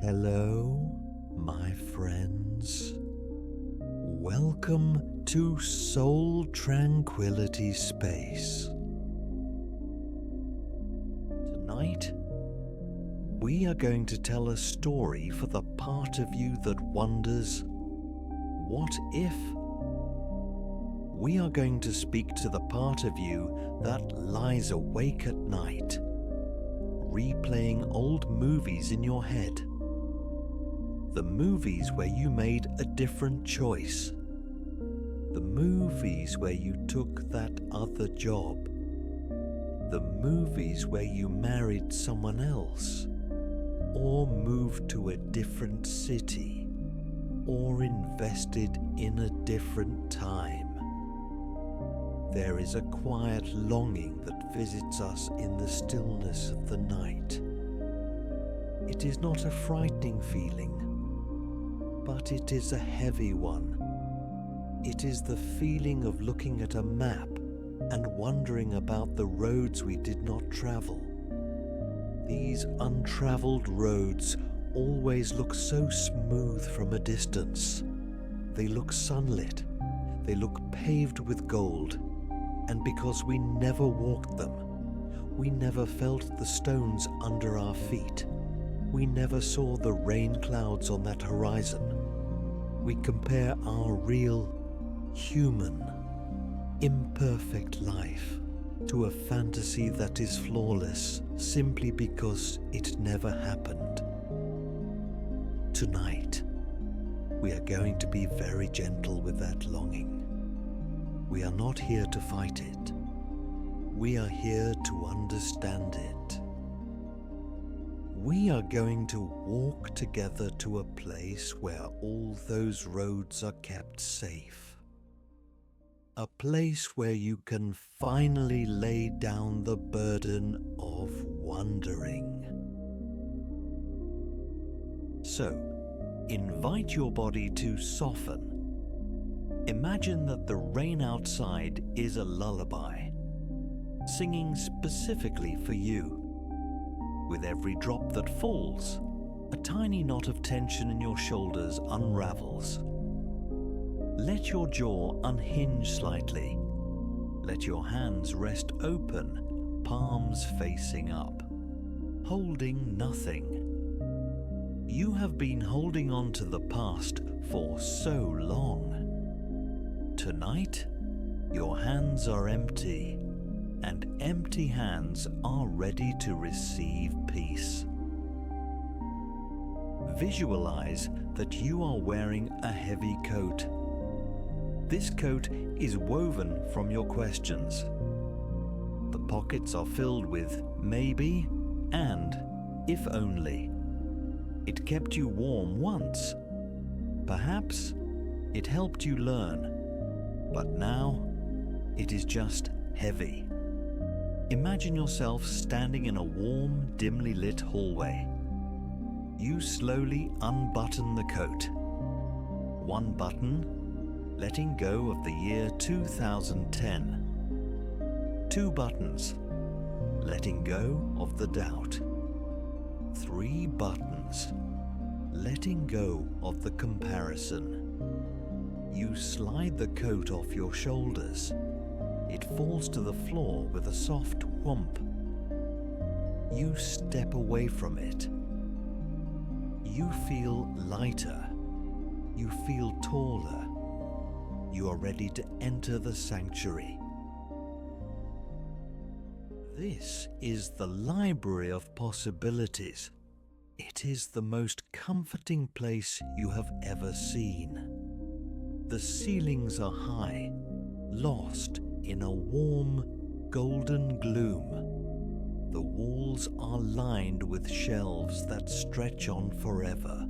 Hello, my friends. Welcome to Soul Tranquility Space. Tonight, we are going to tell a story for the part of you that wonders, what if? We are going to speak to the part of you that lies awake at night, replaying old movies in your head. The movies where you made a different choice. The movies where you took that other job. The movies where you married someone else, or moved to a different city, or invested in a different time. There is a quiet longing that visits us in the stillness of the night. It is not a frightening feeling, but it is a heavy one. It is the feeling of looking at a map and wondering about the roads we did not travel. These untraveled roads always look so smooth from a distance. They look sunlit. They look paved with gold. And because we never walked them, we never felt the stones under our feet. We never saw the rain clouds on that horizon. We compare our real, human, imperfect life to a fantasy that is flawless simply because it never happened. Tonight, we are going to be very gentle with that longing. We are not here to fight it. We are here to understand it. We are going to walk together to a place where all those roads are kept safe. A place where you can finally lay down the burden of wondering. So, invite your body to soften. Imagine that the rain outside is a lullaby, singing specifically for you. With every drop that falls, a tiny knot of tension in your shoulders unravels. Let your jaw unhinge slightly. Let your hands rest open, palms facing up, holding nothing. You have been holding on to the past for so long. Tonight, your hands are empty, and empty hands are ready to receive peace. Visualize that you are wearing a heavy coat. This coat is woven from your questions. The pockets are filled with maybe and if only. It kept you warm once. Perhaps it helped you learn. But now, it is just heavy. Imagine yourself standing in a warm, dimly lit hallway. You slowly unbutton the coat. One button, letting go of the year 2010. Two buttons, letting go of the doubt. Three buttons, letting go of the comparison. You slide the coat off your shoulders. It falls to the floor with a soft whomp. You step away from it. You feel lighter. You feel taller. You are ready to enter the sanctuary. This is the Library of Possibilities. It is the most comforting place you have ever seen. The ceilings are high, lost in a warm, golden gloom. The walls are lined with shelves that stretch on forever,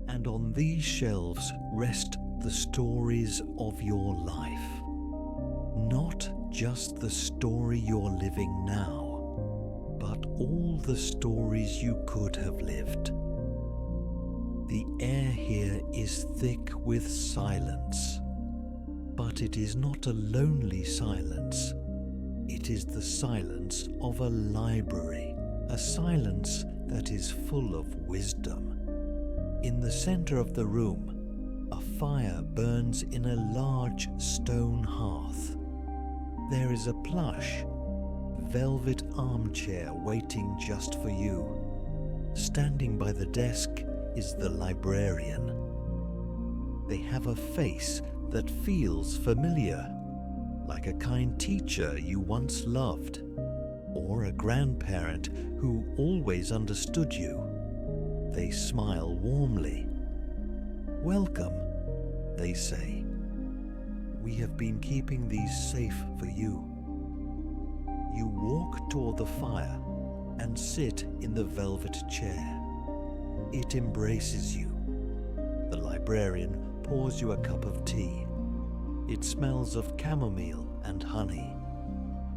and on these shelves rest the stories of your life. Not just the story you're living now, but all the stories you could have lived. The air here is thick with silence, but it is not a lonely silence. It is the silence of a library, a silence that is full of wisdom. In the center of the room, a fire burns in a large stone hearth. There is a plush, velvet armchair waiting just for you. Standing by the desk is the librarian. They have a face that feels familiar, like a kind teacher you once loved, or a grandparent who always understood you. They smile warmly. "Welcome," they say. "We have been keeping these safe for you." You walk toward the fire and sit in the velvet chair. It embraces you. The librarian pours you a cup of tea. It smells of chamomile and honey.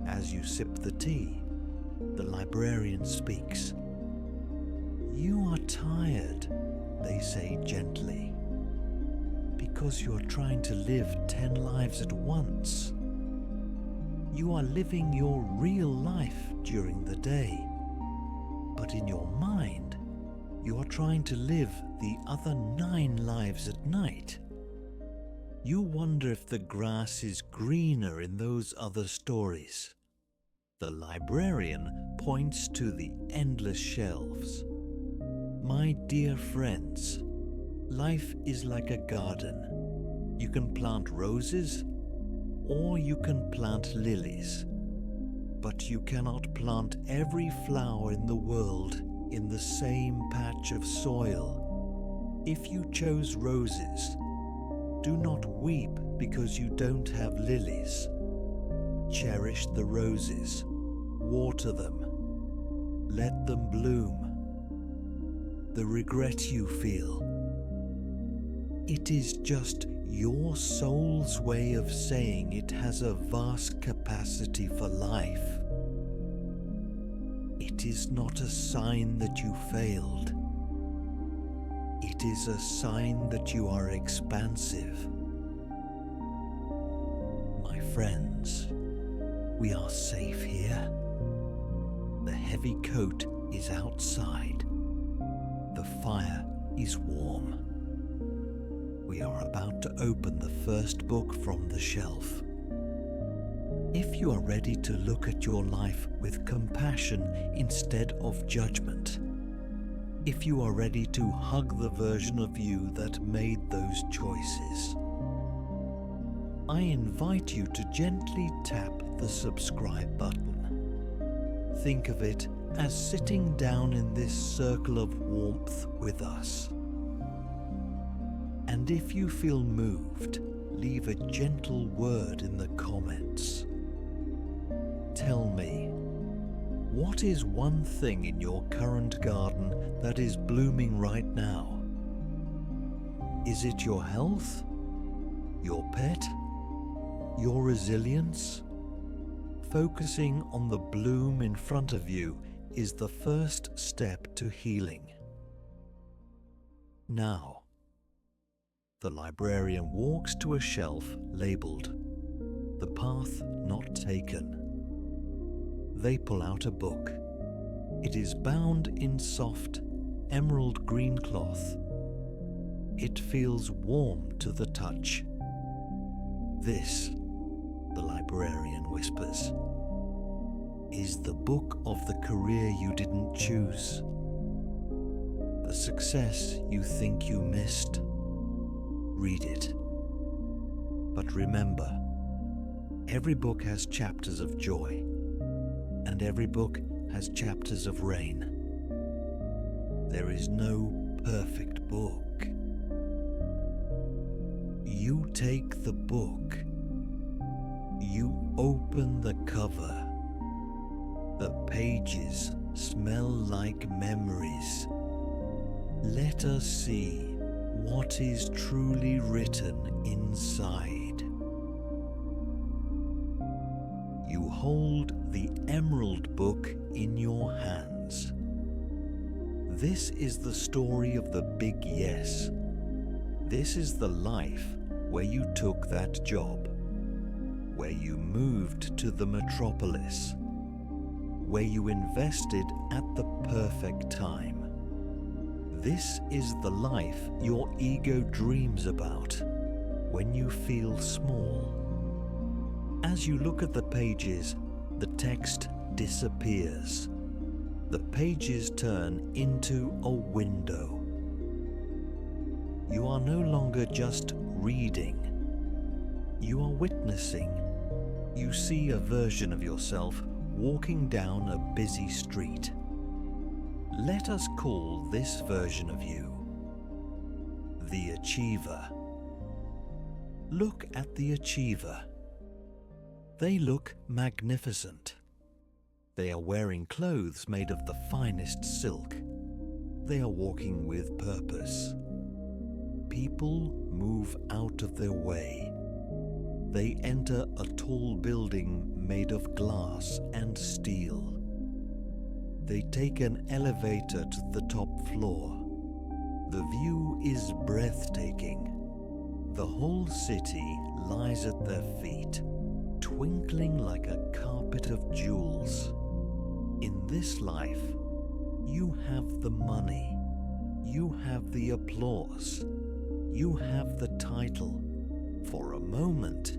As you sip the tea, the librarian speaks. "You are tired," they say gently, "because you are trying to live 10 lives at once. You are living your real life during the day, but in your mind, you are trying to live the other 9 lives at night. You wonder if the grass is greener in those other stories." The librarian points to the endless shelves. "My dear friends, life is like a garden. You can plant roses, or you can plant lilies. But you cannot plant every flower in the world in the same patch of soil. If you chose roses, do not weep because you don't have lilies. Cherish the roses, water them, let them bloom. The regret you feel, it is just your soul's way of saying it has a vast capacity for life. It is not a sign that you failed. It is a sign that you are expansive. My friends, we are safe here. The heavy coat is outside. The fire is warm. We are about to open the first book from the shelf. If you are ready to look at your life with compassion instead of judgment, if you are ready to hug the version of you that made those choices, I invite you to gently tap the subscribe button. Think of it as sitting down in this circle of warmth with us. And if you feel moved, leave a gentle word in the comments. Tell me, what is one thing in your current garden that is blooming right now? Is it your health? Your pet? Your resilience? Focusing on the bloom in front of you is the first step to healing. Now, the librarian walks to a shelf labeled "The Path Not Taken." They pull out a book. It is bound in soft, emerald green cloth. It feels warm to the touch. "This," the librarian whispers, "is the book of the career you didn't choose, the success you think you missed. Read it. But remember, every book has chapters of joy, and every book has chapters of rain. There is no perfect book. You take the book. You open the cover. The pages smell like memories. Let us see what is truly written inside." You hold the emerald book in your hands. This is the story of the big yes. This is the life where you took that job, where you moved to the metropolis, where you invested at the perfect time. This is the life your ego dreams about when you feel small. As you look at the pages, the text disappears. The pages turn into a window. You are no longer just reading. You are witnessing. You see a version of yourself walking down a busy street. Let us call this version of you the Achiever. Look at the Achiever. They look magnificent. They are wearing clothes made of the finest silk. They are walking with purpose. People move out of their way. They enter a tall building made of glass and steel. They take an elevator to the top floor. The view is breathtaking. The whole city lies at their feet, twinkling like a carpet of jewels. In this life, you have the money, you have the applause, you have the title. For a moment,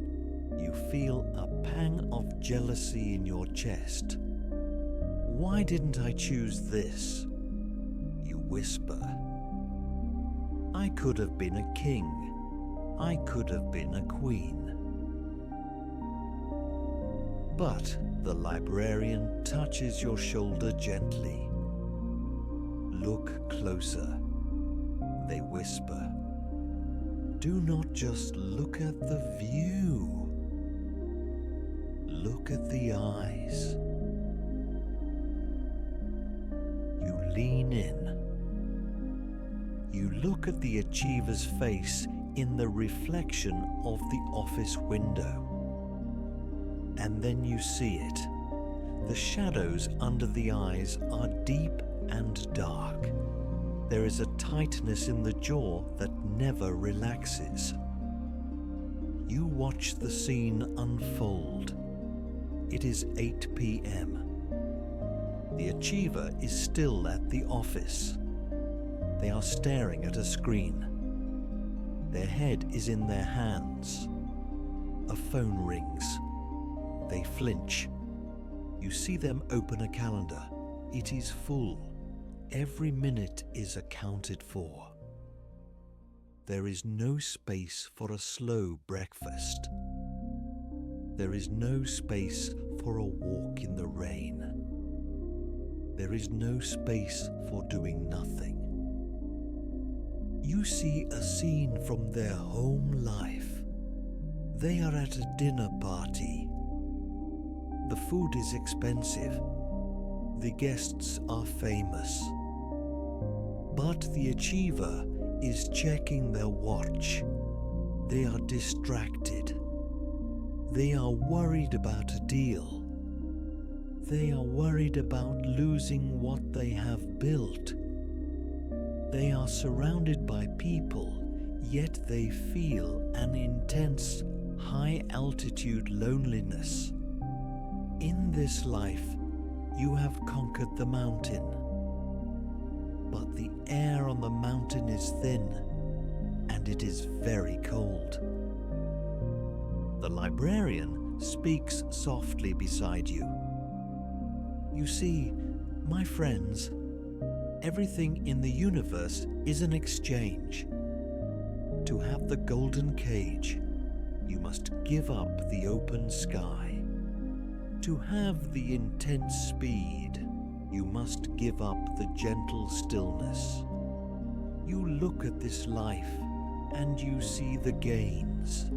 you feel a pang of jealousy in your chest. Why didn't I choose this? You whisper. I could have been a king. I could have been a queen. But the librarian touches your shoulder gently. Look closer, they whisper. Do not just look at the view. Look at the eyes. You lean in. You look at the Achiever's face in the reflection of the office window. And then you see it. The shadows under the eyes are deep and dark. There is a tightness in the jaw that never relaxes. You watch the scene unfold. It is 8 p.m. The Achiever is still at the office. They are staring at a screen. Their head is in their hands. A phone rings. They flinch. You see them open a calendar. It is full. Every minute is accounted for. There is no space for a slow breakfast. There is no space for a walk in the rain. There is no space for doing nothing. You see a scene from their home life. They are at a dinner party. The food is expensive. The guests are famous. But the Achiever is checking their watch. They are distracted. They are worried about a deal. They are worried about losing what they have built. They are surrounded by people, yet they feel an intense, high-altitude loneliness. In this life, you have conquered the mountain. But the air on the mountain is thin, and it is very cold. The librarian speaks softly beside you. You see, my friends, everything in the universe is an exchange. To have the golden cage, you must give up the open sky. To have the intense speed, you must give up the gentle stillness. You look at this life and you see the gains,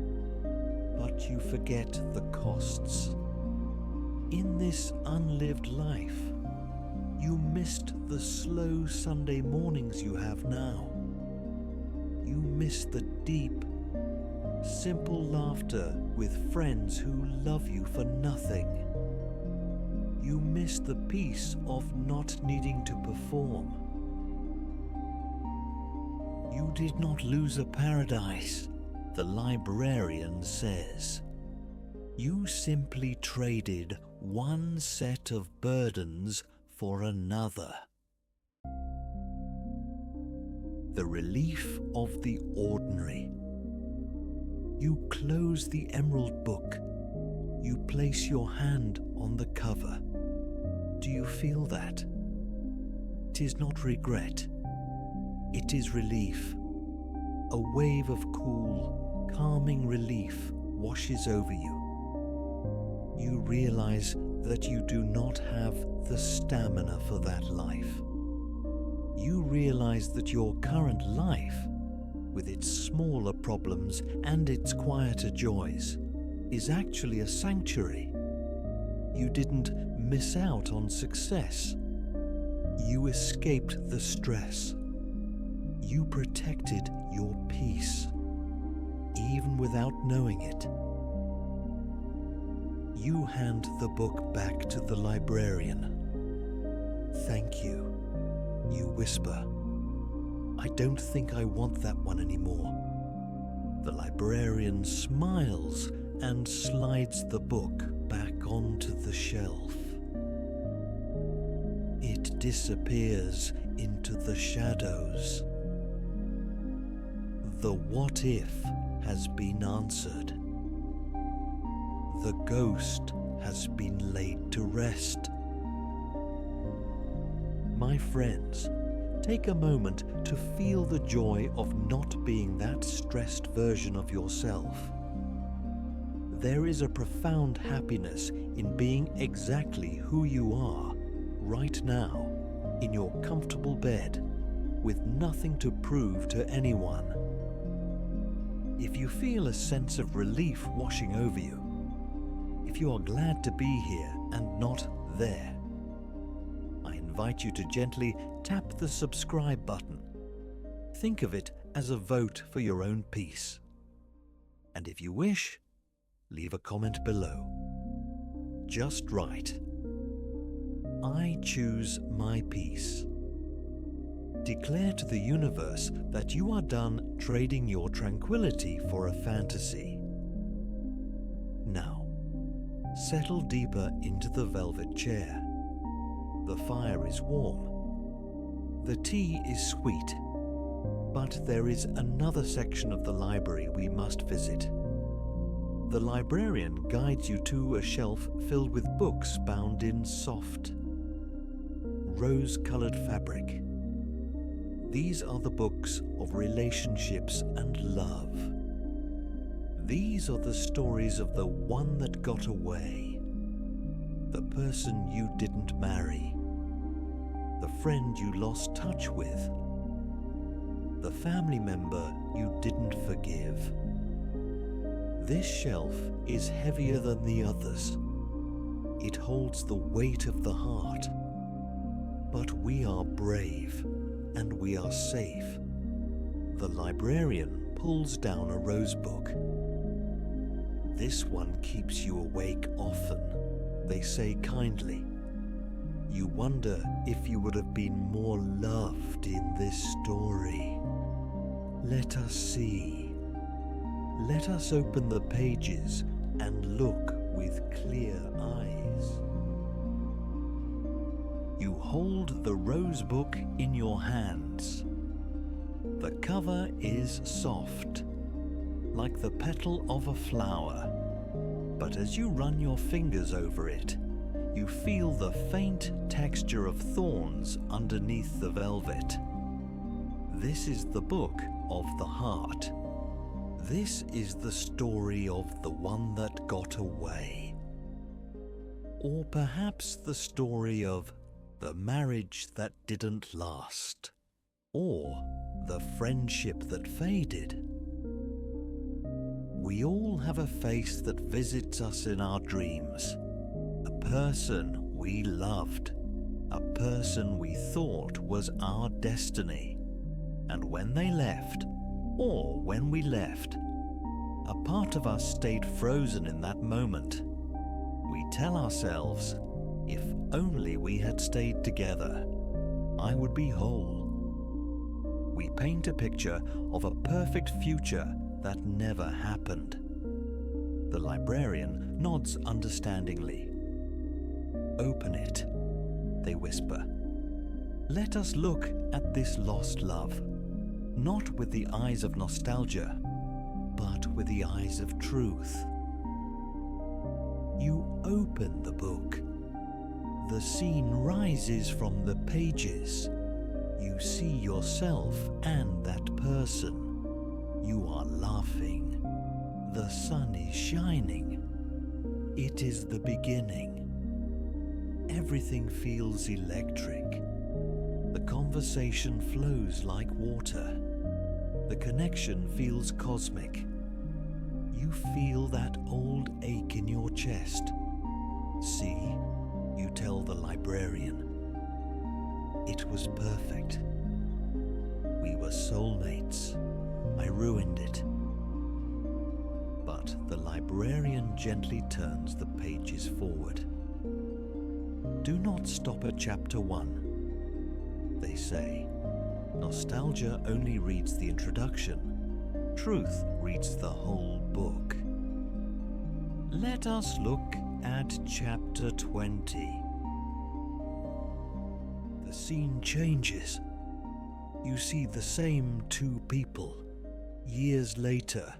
but you forget the costs. In this unlived life, you missed the slow Sunday mornings you have now. You missed the deep, simple laughter with friends who love you for nothing. You miss the peace of not needing to perform. You did not lose a paradise, the librarian says. You simply traded one set of burdens for another. the relief of the ordinary. You close the emerald book. You place your hand on the cover. Do you feel that? It is not regret. It is relief. A wave of cool, calming relief washes over you. You realize that you do not have the stamina for that life. You realize that your current life, with its smaller problems and its quieter joys, is actually a sanctuary. You didn't miss out on success. You escaped the stress. You protected your peace, even without knowing it. You hand the book back to the librarian. "Thank you," you whisper. "I don't think I want that one anymore." The librarian smiles and slides the book back onto the shelf. It disappears into the shadows. The what if has been answered. The ghost has been laid to rest. My friends, take a moment to feel the joy of not being that stressed version of yourself. There is a profound happiness in being exactly who you are right now, in your comfortable bed, with nothing to prove to anyone. If you feel a sense of relief washing over you, if you are glad to be here and not there, I invite you to gently tap the subscribe button. Think of it as a vote for your own peace. And if you wish, leave a comment below. Just write, "I choose my peace." Declare to the universe that you are done trading your tranquility for a fantasy. Now, settle deeper into the velvet chair. The fire is warm. The tea is sweet. But there is another section of the library we must visit. The librarian guides you to a shelf filled with books bound in soft, rose-colored fabric. These are the books of relationships and love. These are the stories of the one that got away, the person you didn't marry, the friend you lost touch with, the family member you didn't forgive. This shelf is heavier than the others. It holds the weight of the heart. But we are brave, and we are safe. The librarian pulls down a rose book. "This one keeps you awake often," they say kindly. "You wonder if you would have been more loved in this story. Let us see. Let us open the pages and look with clear eyes." You hold the rose book in your hands. The cover is soft, like the petal of a flower, but as you run your fingers over it, you feel the faint texture of thorns underneath the velvet. This is the book of the heart. This is the story of the one that got away. Or perhaps the story of the marriage that didn't last, or the friendship that faded. We all have a face that visits us in our dreams, a person we loved, a person we thought was our destiny. And when they left, or when we left, a part of us stayed frozen in that moment. We tell ourselves, if only we had stayed together, I would be whole. We paint a picture of a perfect future that never happened. The librarian nods understandingly. "Open it," they whisper. "Let us look at this lost love. not with the eyes of nostalgia, but with the eyes of truth. You open the book. The scene rises from the pages. You see yourself and that person. You are laughing. The sun is shining. It is the beginning. Everything feels electric. The conversation flows like water. The connection feels cosmic. You feel that old ache in your chest. See, you tell the librarian. It was perfect. We were soulmates. I ruined it. But the librarian gently turns the pages forward. Do not stop at chapter 1. They say, nostalgia only reads the introduction. Truth reads the whole book. Let us look at chapter 20. The scene changes. You see the same two people, years later,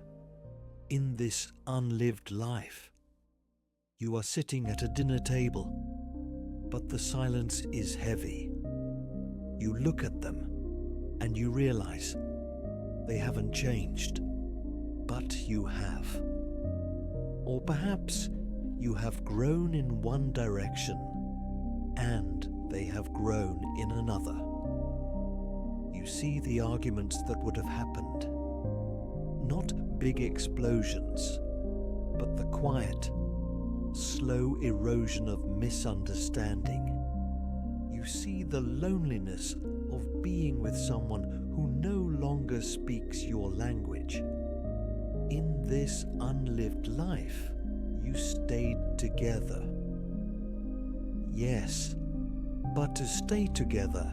in this unlived life. You are sitting at a dinner table, but the silence is heavy. You look at them, and you realize they haven't changed, but you have. Or perhaps you have grown in one direction, and they have grown in another. You see the arguments that would have happened. Not big explosions, but the quiet, slow erosion of misunderstanding. You see the loneliness of being with someone who no longer speaks your language. In this unlived life, you stayed together. Yes, but to stay together,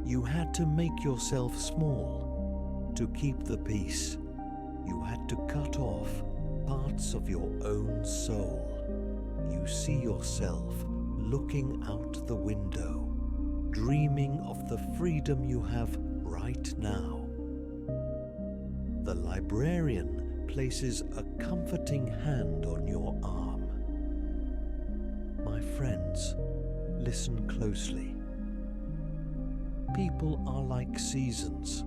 you had to make yourself small. To keep the peace, you had to cut off parts of your own soul. You see yourself looking out the window, dreaming of the freedom you have right now. The librarian places a comforting hand on your arm. My friends, listen closely. People are like seasons.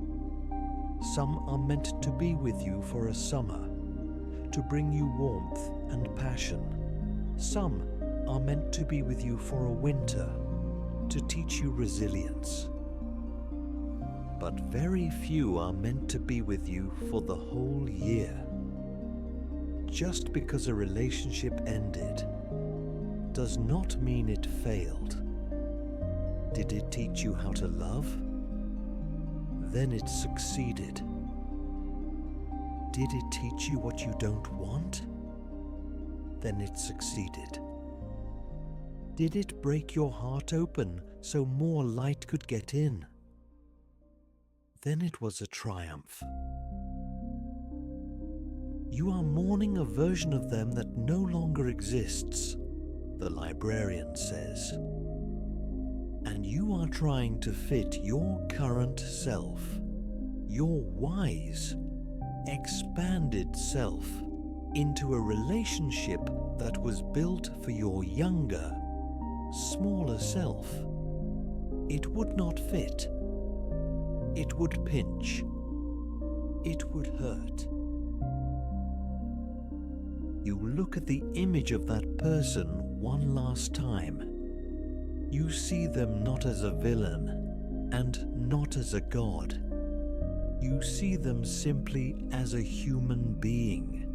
Some are meant to be with you for a summer, to bring you warmth and passion. Some are meant to be with you for a winter, to teach you resilience. But very few are meant to be with you for the whole year. Just because a relationship ended does not mean it failed. Did it teach you how to love? Then it succeeded. Did it teach you what you don't want? Then it succeeded. Did it break your heart open so more light could get in? Then it was a triumph. You are mourning a version of them that no longer exists, the librarian says. And you are trying to fit your current self, your wise, expanded self, into a relationship that was built for your younger, smaller self. It would not fit. It would pinch. It would hurt. You look at the image of that person one last time. You see them not as a villain and not as a god. You see them simply as a human being,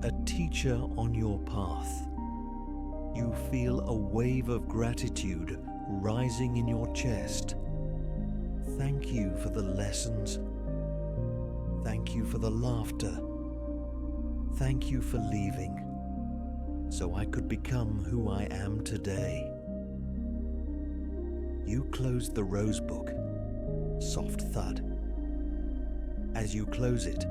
a teacher on your path. You feel a wave of gratitude rising in your chest. Thank you for the lessons. Thank you for the laughter. Thank you for leaving, so I could become who I am today. You close the rose book. Soft thud. As you close it,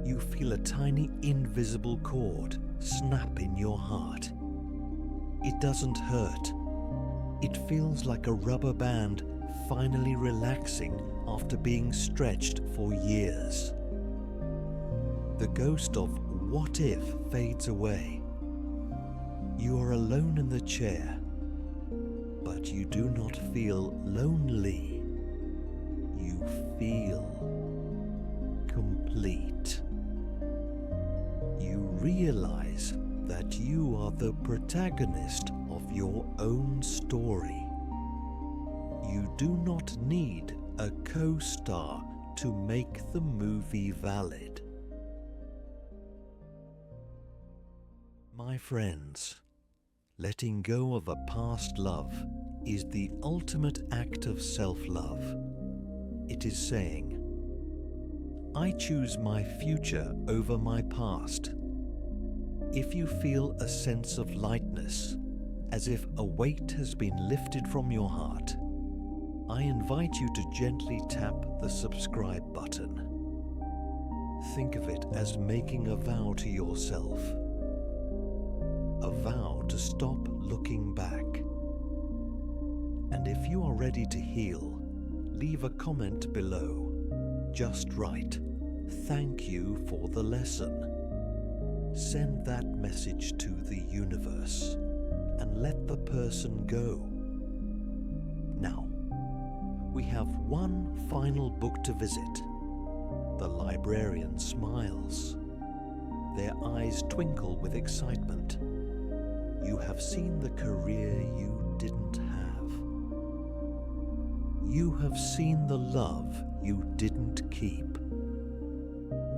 you feel a tiny invisible cord snap in your heart. It doesn't hurt. It feels like a rubber band finally relaxing after being stretched for years. The ghost of what if fades away. You are alone in the chair, but you do not feel lonely. You feel complete. You realize that you are the protagonist of your own story. You do not need a co-star to make the movie valid. My friends, letting go of a past love is the ultimate act of self-love. It is saying, I choose my future over my past. If you feel a sense of lightness, as if a weight has been lifted from your heart, I invite you to gently tap the subscribe button. Think of it as making a vow to yourself. A vow to stop looking back. And if you are ready to heal, leave a comment below. Just write, "Thank you for the lesson." Send that message to the universe and let the person go. Now, we have one final book to visit. The librarian smiles. Their eyes twinkle with excitement. You have seen the career you didn't have. You have seen the love you didn't keep.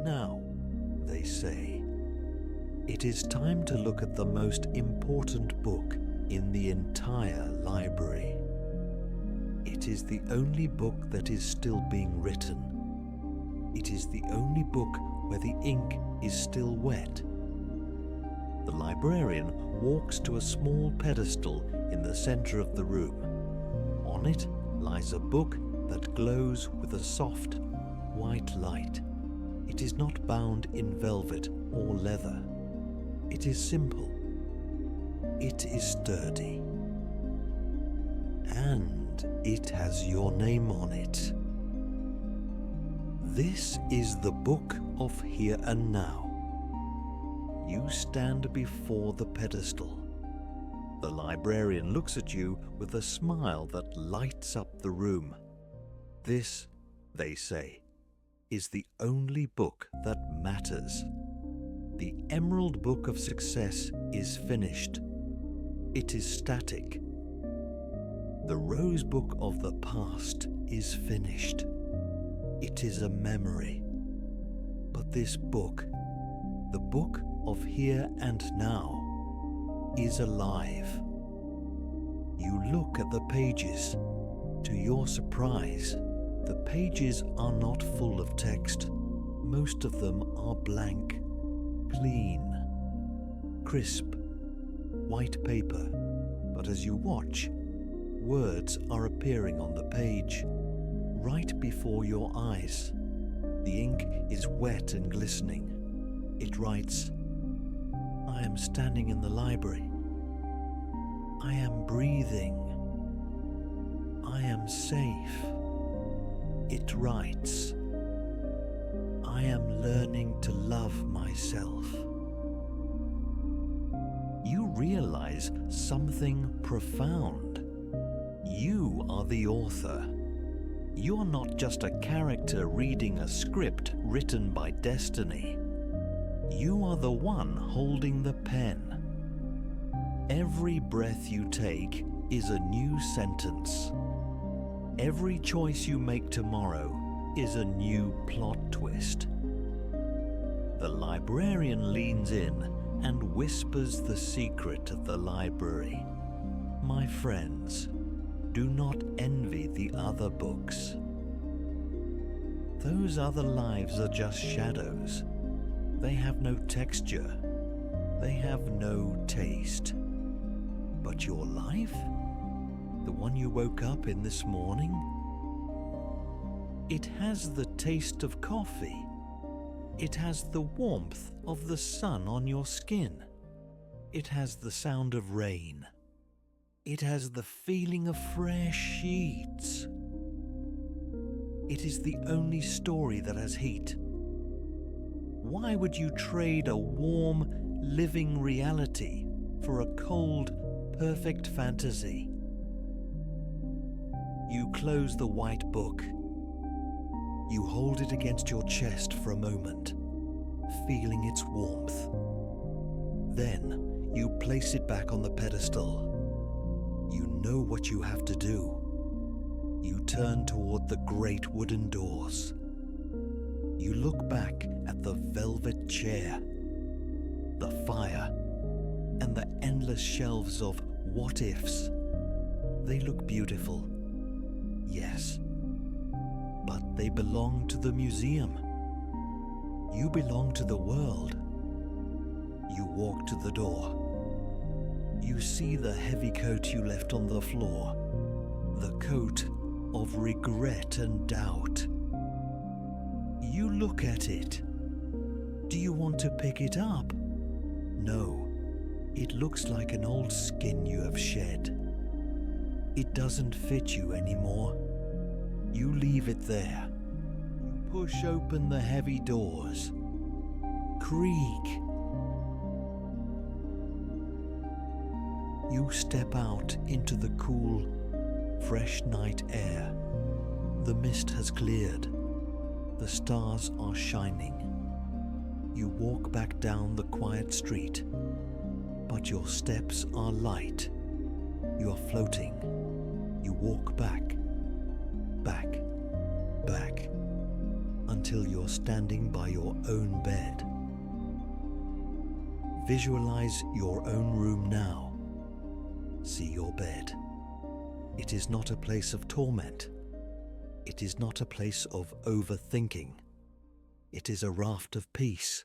Now, they say, it is time to look at the most important book in the entire library. It is the only book that is still being written. It is the only book where the ink is still wet. The librarian walks to a small pedestal in the center of the room. On it lies a book that glows with a soft, white light. It is not bound in velvet or leather. It is simple. It is sturdy. And it has your name on it. This is the Book of Here and Now. You stand before the pedestal. The librarian looks at you with a smile that lights up the room. This, they say, is the only book that matters. The Emerald Book of Success is finished. It is static. The Rose Book of the Past is finished. It is a memory. But this book, the Book of Here and Now, is alive. You look at the pages. To your surprise, the pages are not full of text. Most of them are blank, clean, crisp, white paper. But as you watch, words are appearing on the page, right before your eyes. The ink is wet and glistening. It writes, I am standing in the library. I am breathing. I am safe. It writes, I am learning to love myself. You realize something profound. You are the author. You're not just a character reading a script written by destiny. You are the one holding the pen. Every breath you take is a new sentence. Every choice you make tomorrow is a new plot twist. The librarian leans in and whispers the secret of the library. My friends, do not envy the other books. Those other lives are just shadows. They have no texture. They have no taste. But your life? The one you woke up in this morning? It has the taste of coffee. It has the warmth of the sun on your skin. It has the sound of rain. It has the feeling of fresh sheets. It is the only story that has heat. Why would you trade a warm, living reality for a cold, perfect fantasy? You close the white book. You hold it against your chest for a moment, feeling its warmth. Then you place it back on the pedestal. You know what you have to do. You turn toward the great wooden doors. You look back at the velvet chair, the fire, and the endless shelves of what-ifs. They look beautiful, yes, but they belong to the museum. You belong to the world. You walk to the door. You see the heavy coat you left on the floor, the coat of regret and doubt. You look at it. Do you want to pick it up? No, it looks like an old skin you have shed. It doesn't fit you anymore. You leave it there. You push open the heavy doors. Creak. You step out into the cool, fresh night air. The mist has cleared. The stars are shining. You walk back down the quiet street, but your steps are light. You are floating. You walk back, back, back, until you're standing by your own bed. Visualize your own room now. See your bed. It is not a place of torment. It is not a place of overthinking. It is a raft of peace.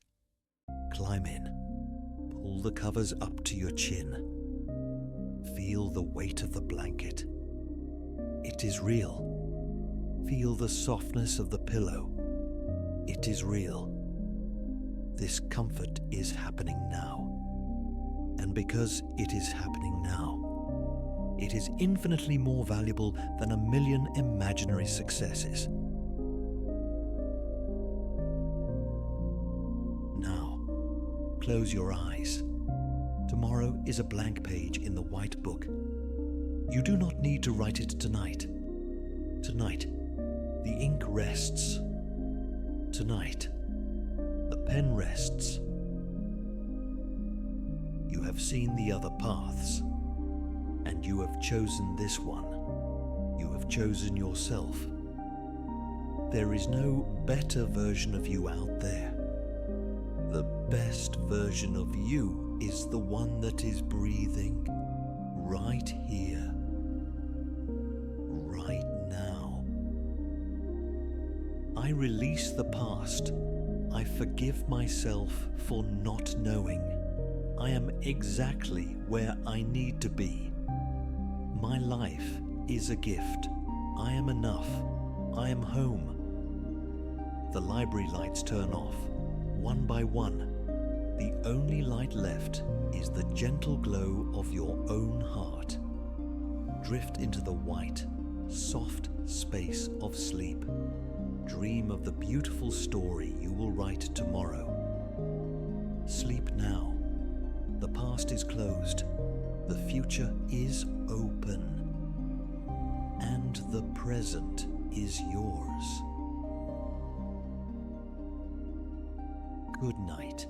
Climb in. Pull the covers up to your chin. Feel the weight of the blanket. It is real. Feel the softness of the pillow. It is real. This comfort is happening now. And because it is happening now, it is infinitely more valuable than 1,000,000 imaginary successes. Now, close your eyes. Tomorrow is a blank page in the white book. You do not need to write it tonight. Tonight, the ink rests. Tonight, the pen rests. You have seen the other paths, and you have chosen this one. You have chosen yourself. There is no better version of you out there. The best version of you is the one that is breathing right here, right now. I release the past. I forgive myself for not knowing. I am exactly where I need to be. My life is a gift. I am enough. I am home. The library lights turn off, one by one. The only light left is the gentle glow of your own heart. Drift into the white, soft space of sleep. Dream of the beautiful story you will write tomorrow. Sleep now. The past is closed. The future is open. And the present is yours. Good night.